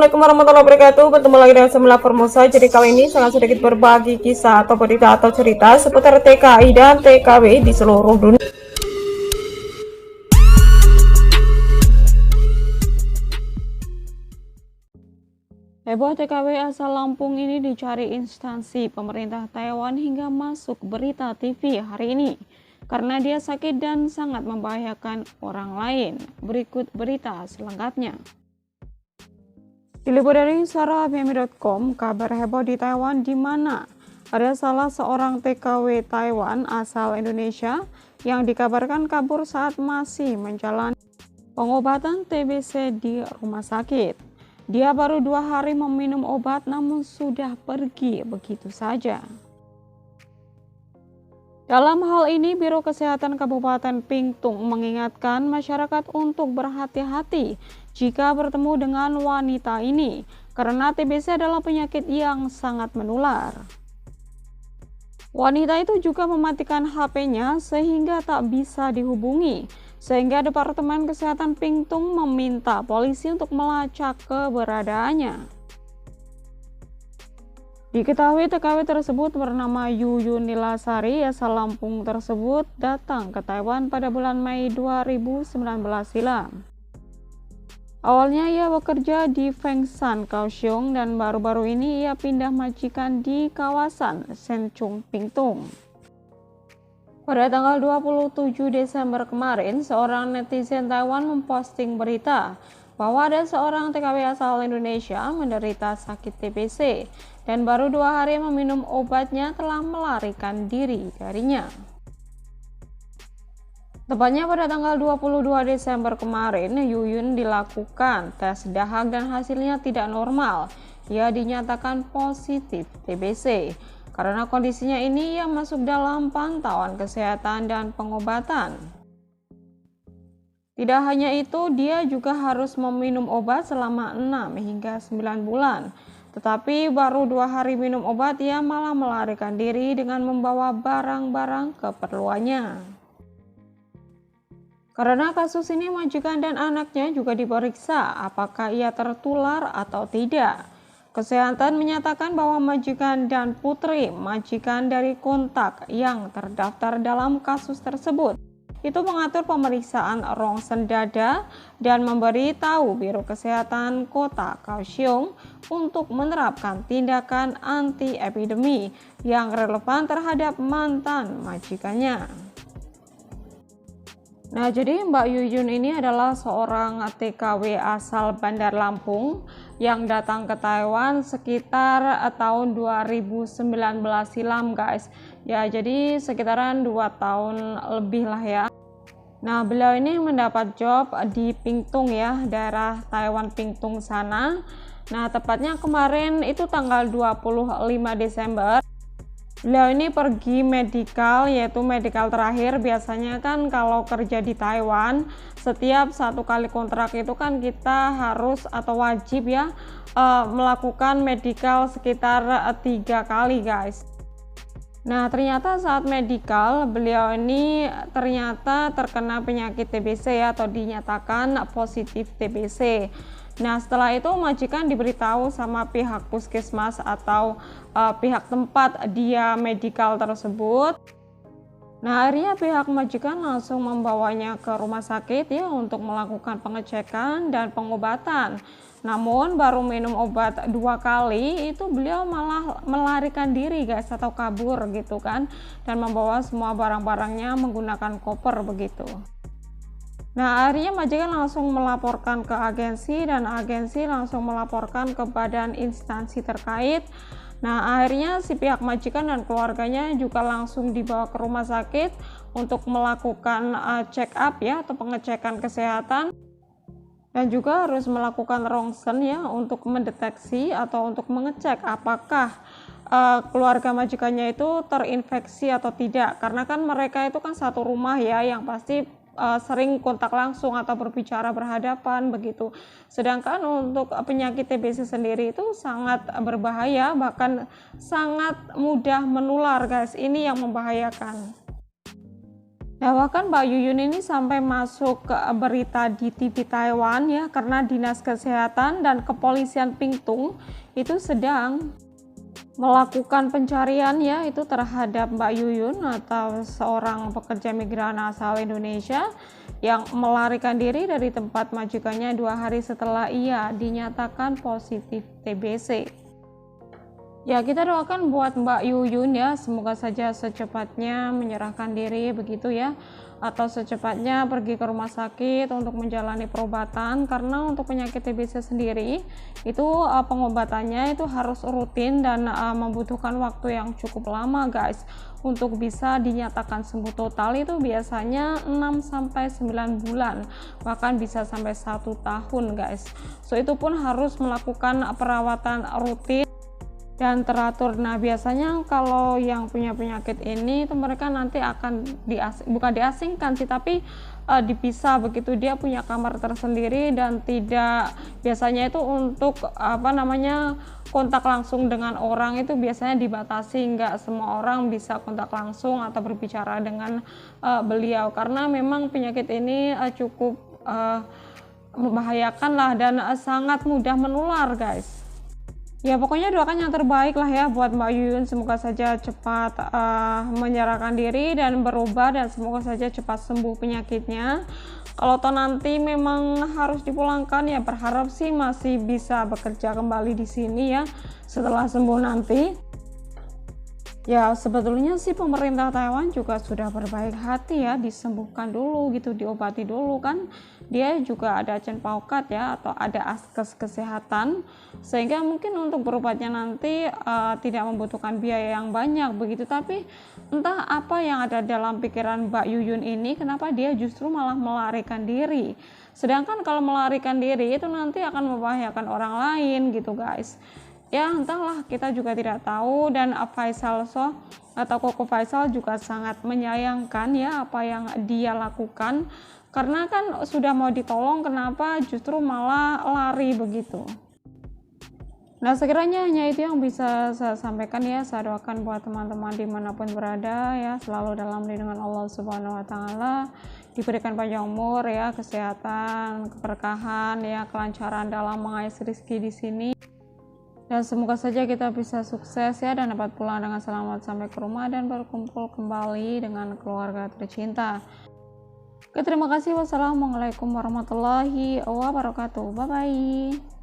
Assalamualaikum warahmatullahi wabarakatuh. Bertemu lagi dengan Semula Formosa. Jadi kali ini sangat sedikit berbagi kisah atau berita atau cerita seputar TKI dan TKW di seluruh dunia. Heboh TKW asal Lampung ini dicari instansi pemerintah Taiwan hingga masuk berita TV hari ini karena dia sakit dan sangat membahayakan orang lain. Berikut berita selengkapnya. Diliput dari sarabmi.com, kabar heboh di Taiwan di mana ada salah seorang TKW Taiwan asal Indonesia yang dikabarkan kabur saat masih menjalani pengobatan TBC di rumah sakit. Dia baru 2 hari meminum obat namun sudah pergi begitu saja. Dalam hal ini, Biro Kesehatan Kabupaten Pingtung mengingatkan masyarakat untuk berhati-hati jika bertemu dengan wanita ini, karena TBC adalah penyakit yang sangat menular. Wanita itu juga mematikan HP-nya sehingga tak bisa dihubungi, sehingga Departemen Kesehatan Pingtung meminta polisi untuk melacak keberadaannya. Diketahui TKW tersebut bernama Yuyun Nilasari asal Lampung tersebut datang ke Taiwan pada bulan Mei 2019 silam. Awalnya ia bekerja di Fengshan, Kaohsiung, dan baru-baru ini ia pindah majikan di kawasan Senchung, Pingtung. Pada tanggal 27 Desember kemarin, seorang netizen Taiwan memposting berita bahwa ada seorang TKW asal Indonesia menderita sakit TBC dan baru 2 hari meminum obatnya telah melarikan diri darinya. Tepatnya pada tanggal 22 Desember kemarin, Yuyun dilakukan tes dahak dan hasilnya tidak normal. Ia dinyatakan positif TBC. Karena kondisinya ini, ia masuk dalam pantauan kesehatan dan pengobatan. Tidak hanya itu, dia juga harus meminum obat selama 6 hingga 9 bulan. Tetapi baru 2 hari minum obat, ia malah melarikan diri dengan membawa barang-barang keperluannya. Karena kasus ini, majikan dan anaknya juga diperiksa apakah ia tertular atau tidak. Kesehatan menyatakan bahwa majikan dan putri majikan dari kontak yang terdaftar dalam kasus tersebut itu mengatur pemeriksaan rongsen dada dan memberi tahu Biro Kesehatan Kota Kaohsiung untuk menerapkan tindakan anti-epidemi yang relevan terhadap mantan majikannya. Nah, jadi Mbak Yuyun ini adalah seorang TKW asal Bandar Lampung yang datang ke Taiwan sekitar tahun 2019 silam, guys. Ya, jadi sekitaran 2 tahun lebih lah ya. Nah, beliau ini mendapat job di Pingtung ya, daerah Taiwan Pingtung sana. Nah, tepatnya kemarin itu tanggal 25 Desember. Beliau ini pergi medical, yaitu medical terakhir. Biasanya kan kalau kerja di Taiwan, setiap 1 kali kontrak itu kan kita harus atau wajib ya melakukan medical sekitar 3 kali, guys. Nah, ternyata saat medical beliau ini ternyata terkena penyakit TBC ya, atau dinyatakan positif TBC. Nah, setelah itu majikan diberitahu sama pihak puskesmas atau pihak tempat dia medical tersebut. Nah, akhirnya pihak majikan langsung membawanya ke rumah sakit ya untuk melakukan pengecekan dan pengobatan. Namun baru minum obat 2 kali itu beliau malah melarikan diri, guys, atau kabur gitu kan, dan membawa semua barang-barangnya menggunakan koper begitu. Nah, akhirnya majikan langsung melaporkan ke agensi dan agensi langsung melaporkan ke badan instansi terkait. Nah, akhirnya si pihak majikan dan keluarganya juga langsung dibawa ke rumah sakit untuk melakukan check up ya, atau pengecekan kesehatan. Dan juga harus melakukan rongsen ya untuk mendeteksi atau untuk mengecek apakah keluarga majikannya itu terinfeksi atau tidak. Karena kan mereka itu kan satu rumah ya, yang pasti sering kontak langsung atau berbicara berhadapan begitu. Sedangkan untuk penyakit TBC sendiri itu sangat berbahaya, bahkan sangat mudah menular, guys. Ini yang membahayakan. Nah, bahkan Mbak Yuyun ini sampai masuk ke berita di TV Taiwan ya, karena Dinas Kesehatan dan Kepolisian Pingtung itu sedang melakukan pencarian ya itu terhadap Mbak Yuyun atau seorang pekerja migran asal Indonesia yang melarikan diri dari tempat majikannya 2 hari setelah ia dinyatakan positif TBC. Ya, kita doakan buat Mbak Yuyun ya, semoga saja secepatnya menyerahkan diri begitu ya, atau secepatnya pergi ke rumah sakit untuk menjalani perobatan, karena untuk penyakit TBC sendiri itu pengobatannya itu harus rutin dan membutuhkan waktu yang cukup lama guys. Untuk bisa dinyatakan sembuh total itu biasanya 6-9 bulan, bahkan bisa sampai 1 tahun guys. So itu pun harus melakukan perawatan rutin dan teratur. Nah, biasanya kalau yang punya penyakit ini itu mereka nanti akan bukan diasingkan sih, tapi dipisah begitu. Dia punya kamar tersendiri dan tidak, biasanya itu untuk kontak langsung dengan orang itu biasanya dibatasi, nggak semua orang bisa kontak langsung atau berbicara dengan beliau, karena memang penyakit ini cukup membahayakan lah dan sangat mudah menular guys. Ya, pokoknya doakan yang terbaik lah ya buat Mbak Yuyun, semoga saja cepat menyerahkan diri dan berubah, dan semoga saja cepat sembuh penyakitnya. Kalau toh nanti memang harus dipulangkan ya berharap sih masih bisa bekerja kembali di sini ya setelah sembuh nanti. Ya, sebetulnya sih pemerintah Taiwan juga sudah berbaik hati ya, disembuhkan dulu gitu, diobati dulu kan. Dia juga ada Chen Paukat ya, atau ada askes kesehatan, sehingga mungkin untuk berobatnya nanti tidak membutuhkan biaya yang banyak begitu. Tapi entah apa yang ada dalam pikiran Mbak Yuyun ini, kenapa dia justru malah melarikan diri. Sedangkan kalau melarikan diri itu nanti akan membahayakan orang lain gitu guys. Ya entahlah, kita juga tidak tahu. Dan Faisal So atau Koko Faisal juga sangat menyayangkan ya apa yang dia lakukan, karena kan sudah mau ditolong, kenapa justru malah lari begitu. Nah, sekiranya hanya itu yang bisa saya sampaikan ya. Saya doakan buat teman-teman dimanapun berada ya, selalu dalam lindungan Allah Subhanahu wa Ta'ala, diberikan panjang umur ya, kesehatan, keberkahan ya, kelancaran dalam mengais rezeki di sini. Dan semoga saja kita bisa sukses ya, dan dapat pulang dengan selamat sampai ke rumah dan berkumpul kembali dengan keluarga tercinta. Oke, terima kasih. Wassalamualaikum warahmatullahi wabarakatuh. Bye bye.